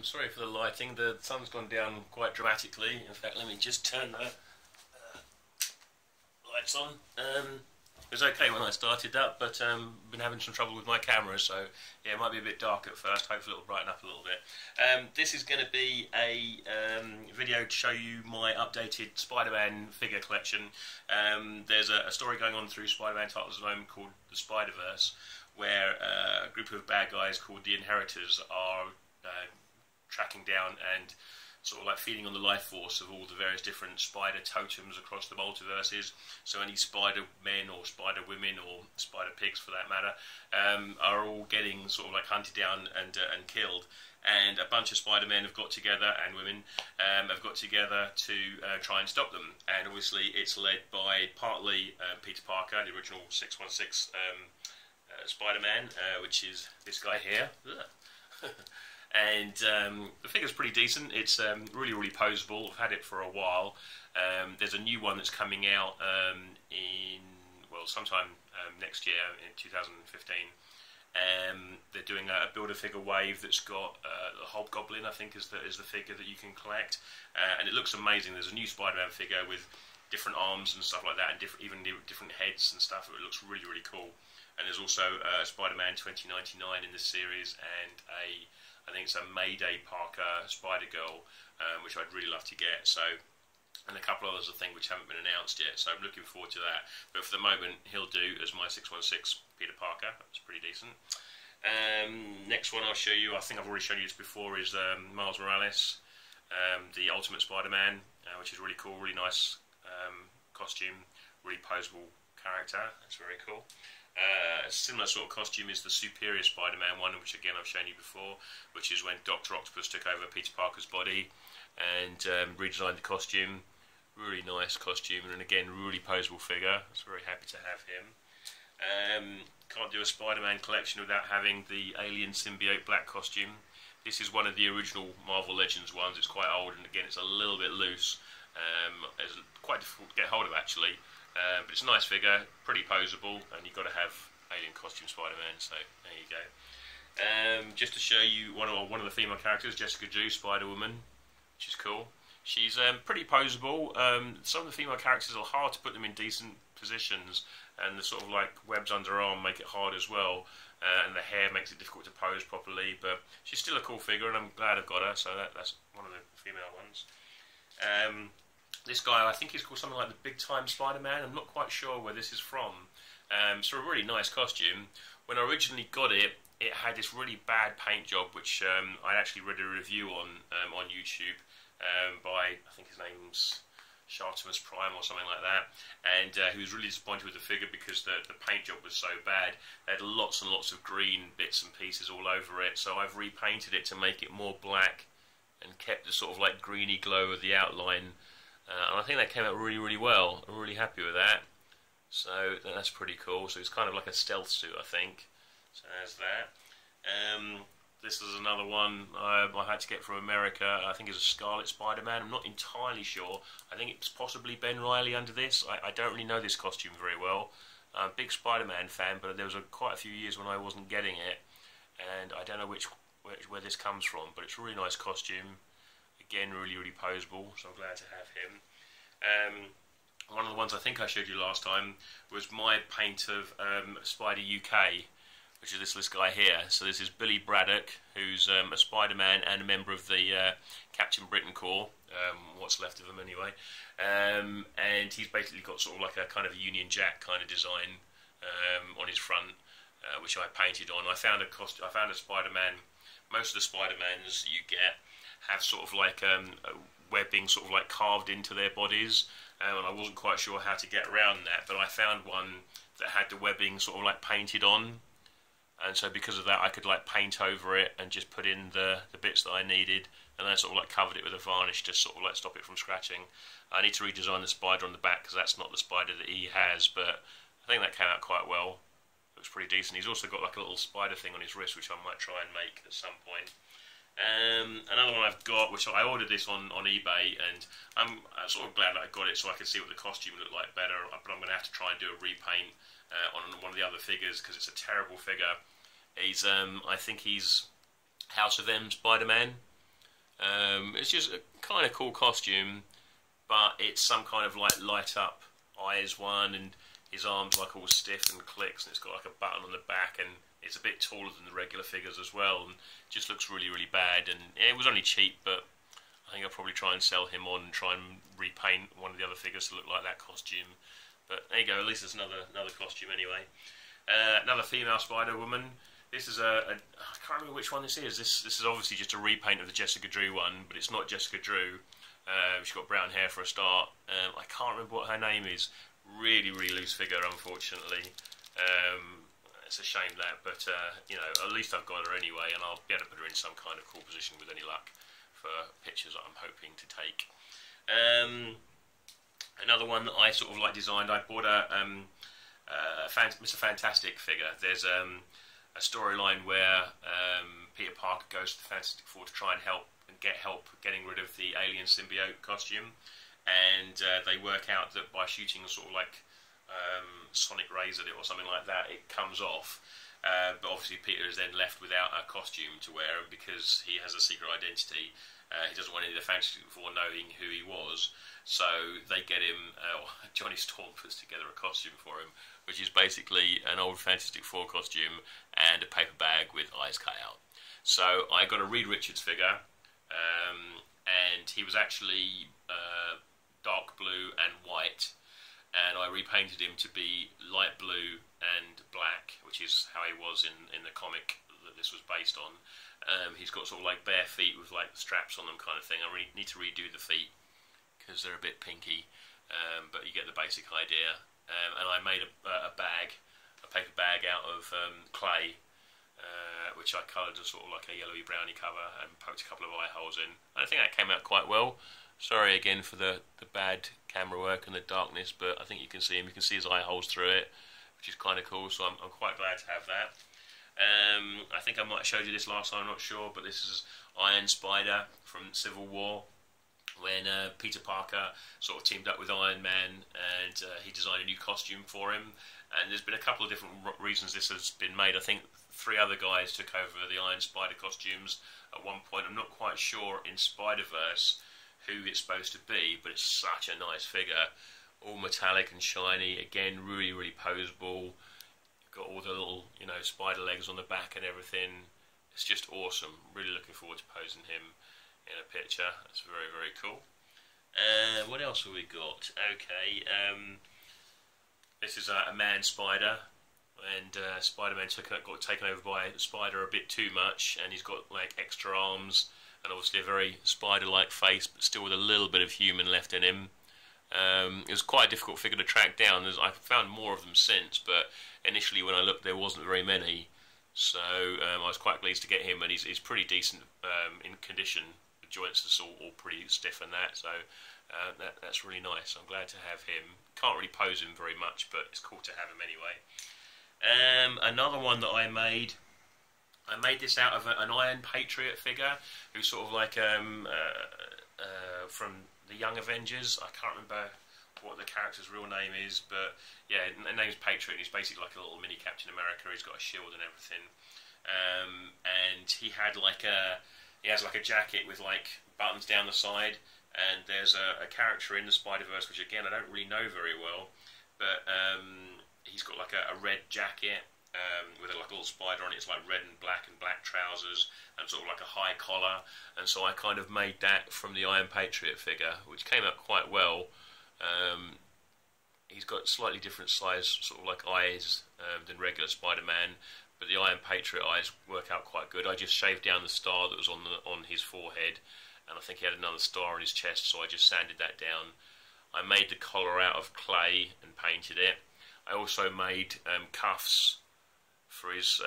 Sorry for the lighting. The sun's gone down quite dramatically. In fact, let me just turn the lights on. It was okay when I started that, but been having some trouble with my camera, so yeah, it might be a bit dark at first. Hopefully it'll brighten up a little bit. This is going to be a video to show you my updated Spider-Man figure collection. There's a story going on through Spider-Man titles at the moment called The Spider-Verse, where a group of bad guys called the Inheritors are tracking down and sort of like feeding on the life force of all the various different spider totems across the multiverses. So any spider men or spider women or spider pigs, for that matter, are all getting sort of like hunted down and killed. And a bunch of Spider-Men have got together, and women have got together to try and stop them. And obviously it's led by partly Peter Parker, the original 616 Spider-Man, which is this guy here. And the figure's pretty decent. It's really, really poseable. I've had it for a while. There's a new one that's coming out sometime next year in 2015. They're doing a Build-A-Figure wave that's got the Hobgoblin, I think, is the figure that you can collect. And it looks amazing. There's a new Spider-Man figure with different arms and stuff like that, and different heads and stuff. It looks really, really cool. And there's also Spider-Man 2099 in this series, and I think it's a Mayday Parker Spider-Girl, which I'd really love to get. So, and a couple others, I think, which haven't been announced yet. So I'm looking forward to that. But for the moment, he'll do as my 616 Peter Parker. That's pretty decent. Next one I'll show you, I think I've already shown you this before, is Miles Morales, the Ultimate Spider-Man, which is really cool, really nice costume, really poseable character. That's very cool. A similar sort of costume is the Superior Spider-Man one, which again I've shown you before, which is when Dr. Octopus took over Peter Parker's body and redesigned the costume. Really nice costume, and again, really poseable figure. I was very happy to have him. Can't do a Spider-Man collection without having the Alien Symbiote Black costume. This is one of the original Marvel Legends ones. It's quite old, and again, it's a little bit loose. It's quite difficult to get hold of, actually. But it's a nice figure, pretty poseable, and you've got to have alien costume Spider-Man, so there you go. Just to show you one of the female characters, Jessica Drew, Spider-Woman, which is cool. She's pretty poseable. Some of the female characters are hard to put them in decent positions, and the sort of like webs under her arm make it hard as well, and the hair makes it difficult to pose properly, but she's still a cool figure, and I'm glad I've got her, so that's one of the female ones. This guy, I think he's called something like the Big Time Spider-Man. I'm not quite sure where this is from. So a really nice costume. When I originally got it, it had this really bad paint job, which I actually read a review on YouTube by, I think his name's Shartimus Prime or something like that. And he was really disappointed with the figure because the paint job was so bad. It had lots and lots of green bits and pieces all over it. So I've repainted it to make it more black and kept the sort of like greeny glow of the outline. And I think that came out really, really well. I'm really happy with that. So that's pretty cool. So it's kind of like a stealth suit, I think. So there's that. This is another one I had to get from America. I think it's a Scarlet Spider-Man. I'm not entirely sure. I think it's possibly Ben Reilly under this. I don't really know this costume very well. I'm a big Spider-Man fan, but there was quite a few years when I wasn't getting it. And I don't know where this comes from, but it's a really nice costume. Again, really, really poseable, so I'm glad to have him. One of the ones I think I showed you last time was my paint of Spider UK, which is this guy here. So this is Billy Braddock, who's a Spider-Man and a member of the Captain Britain Corps, what's left of them anyway. And he's basically got sort of like a kind of Union Jack kind of design on his front, which I painted on. I found a Spider-Man. Most of the Spider-Mans you get have sort of like webbing sort of like carved into their bodies, and I wasn't quite sure how to get around that, but I found one that had the webbing sort of like painted on, and so because of that I could like paint over it and just put in the bits that I needed, and then sort of like covered it with a varnish to sort of like stop it from scratching. I need to redesign the spider on the back because that's not the spider that he has, but I think that came out quite well. Looks pretty decent. He's also got like a little spider thing on his wrist, which I might try and make at some point. Another one I've got, which I ordered this on eBay, and I'm sort of glad that I got it so I can see what the costume looked like better, but I'm going to have to try and do a repaint on one of the other figures because it's a terrible figure. I think he's House of M Spider-Man. It's just a kind of cool costume, but it's some kind of like light up eyes one, and his arms like all stiff and clicks, and it's got like a button on the back, and it's a bit taller than the regular figures as well, and just looks really, really bad. And it was only cheap, but I think I'll probably try and sell him on and try and repaint one of the other figures to look like that costume. But there you go, at least there's another costume anyway. Another female Spider-Woman. This is I can't remember which one this is. This is obviously just a repaint of the Jessica Drew one, but it's not Jessica Drew. She's got brown hair for a start. I can't remember what her name is. Really, really loose figure, unfortunately. It's a shame that, but you know, at least I've got her anyway, and I'll be able to put her in some kind of cool position with any luck for pictures that I'm hoping to take. Another one that I sort of like designed, I bought a Mr. Fantastic figure. There's a storyline where Peter Parker goes to the Fantastic Four to try and get help getting rid of the alien symbiote costume, and they work out that by shooting sort of like sonic rays at it or something like that, it comes off. But obviously Peter is then left without a costume to wear, and because he has a secret identity, he doesn't want any of the Fantastic Four knowing who he was. So they get him, Johnny Storm puts together a costume for him, which is basically an old Fantastic Four costume and a paper bag with eyes cut out. So I got a Reed Richards figure, and he was actually dark blue and white, and I repainted him to be light blue and black, which is how he was in the comic that this was based on. He's got sort of like bare feet with like straps on them kind of thing. I need to redo the feet because they're a bit pinky, but you get the basic idea. And I made a paper bag out of clay, which I coloured as sort of like a yellowy browny cover and poked a couple of eye holes in. I think that came out quite well. Sorry again for the bad camera work and the darkness, but I think you can see him. You can see his eye holes through it, which is kind of cool, so I'm quite glad to have that. I think I might have showed you this last time, I'm not sure, but this is Iron Spider from Civil War, when Peter Parker sort of teamed up with Iron Man, and he designed a new costume for him. And there's been a couple of different reasons this has been made. I think 3 other guys took over the Iron Spider costumes at one point. I'm not quite sure in Spider-Verse who it's supposed to be, but it's such a nice figure. All metallic and shiny. Again, really, really poseable. You've got all the little, you know, spider legs on the back and everything. It's just awesome. Really looking forward to posing him in a picture. That's very, very cool. What else have we got? Okay, this is a man spider, and Spider-Man got taken over by the spider a bit too much, and he's got like extra arms and obviously a very spider-like face, but still with a little bit of human left in him. It was quite a difficult figure to track down. I've found more of them since, but initially when I looked there wasn't very many, so I was quite pleased to get him, and he's pretty decent in condition. The joints are all pretty stiff and that, so that's really nice. I'm glad to have him. Can't really pose him very much, but it's cool to have him anyway. Another one that I made this out of an Iron Patriot figure, who's sort of like from the Young Avengers. I can't remember what the character's real name is, but yeah, the name's Patriot. He's basically like a little mini Captain America. He's got a shield and everything, and he has like a jacket with like buttons down the side. And there's a character in the Spider-Verse, which again I don't really know very well, but he's got like a red jacket with like a little spider on it. It's like red and black trousers and sort of like a high collar. And so I kind of made that from the Iron Patriot figure, which came out quite well. He's got slightly different size, sort of like eyes than regular Spider-Man, but the Iron Patriot eyes work out quite good. I just shaved down the star that was on his forehead, and I think he had another star on his chest, so I just sanded that down. I made the collar out of clay and painted it. I also made cuffs for his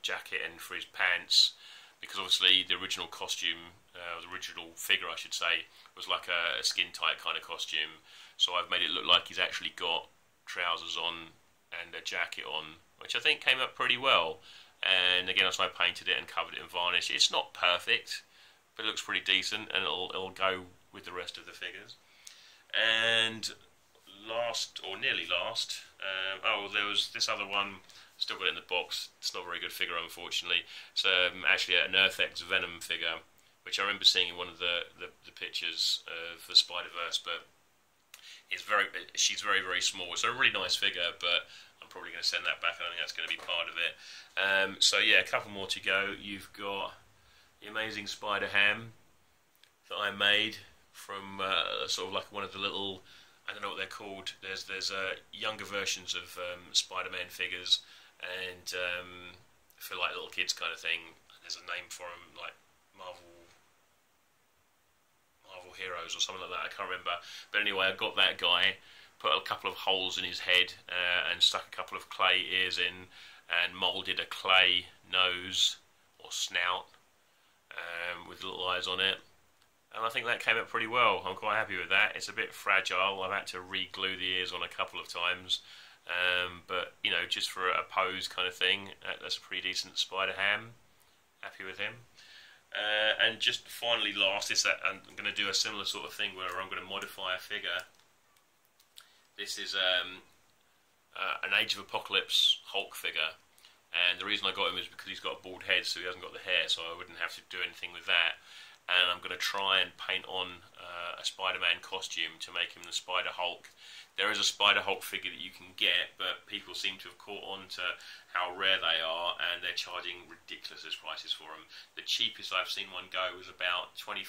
jacket and for his pants, because obviously the original costume, the original figure I should say, was like a skin-tight kind of costume. So I've made it look like he's actually got trousers on and a jacket on, which I think came up pretty well. And again, so I painted it and covered it in varnish. It's not perfect, but it looks pretty decent, and it'll go with the rest of the figures. And last, or nearly last, there was this other one, Still got it in the box. It's not a very good figure, unfortunately. It's actually an Earth-X Venom figure, which I remember seeing in one of the pictures of the Spider-Verse, but she's very, very small. It's a really nice figure, but I'm probably going to send that back. I don't think that's going to be part of it. So yeah, a couple more to go. You've got the Amazing Spider-Ham that I made from sort of like one of the little, I don't know what they're called. There's younger versions of Spider-Man figures, and for like little kids kind of thing. There's a name for them, like Marvel Heroes or something like that. I can't remember. But anyway, I got that guy, put a couple of holes in his head, and stuck a couple of clay ears in, and moulded a clay nose or snout with little eyes on it. And I think that came out pretty well. I'm quite happy with that. It's a bit fragile. I've had to re-glue the ears on a couple of times. But, you know, just for a pose kind of thing, that's a pretty decent Spider-Ham. Happy with him. And just finally last, I'm going to do a similar sort of thing where I'm going to modify a figure. This is an Age of Apocalypse Hulk figure. And the reason I got him is because he's got a bald head, so he hasn't got the hair, so I wouldn't have to do anything with that. And I'm going to try and paint on a Spider-Man costume to make him the Spider-Hulk. There is a Spider-Hulk figure that you can get, but people seem to have caught on to how rare they are, and they're charging ridiculous prices for them. The cheapest I've seen one go was about £25,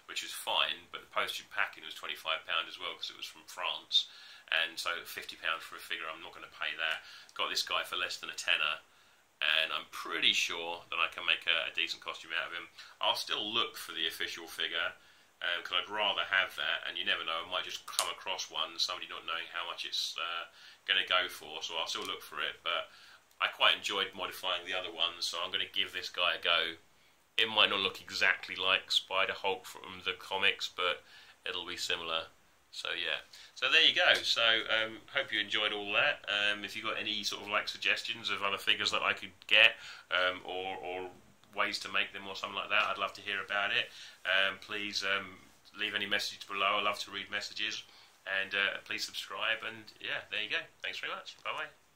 which is fine, but the postage packing was £25 as well, because it was from France. And so £50 for a figure, I'm not going to pay that. Got this guy for less than a tenner, and I'm pretty sure that I can make a decent costume out of him. I'll still look for the official figure, because I'd rather have that, and you never know, I might just come across one, somebody not knowing how much it's going to go for, so I'll still look for it. But I quite enjoyed modifying the other ones, so I'm going to give this guy a go. It might not look exactly like Spider-Hulk from the comics, but it'll be similar. So yeah, so there you go. So hope you enjoyed all that. If you've got any sort of like suggestions of other figures that I could get, or ways to make them or something like that, I'd love to hear about it. Please leave any messages below. I love to read messages, and please subscribe. And yeah, there you go. Thanks very much. Bye bye.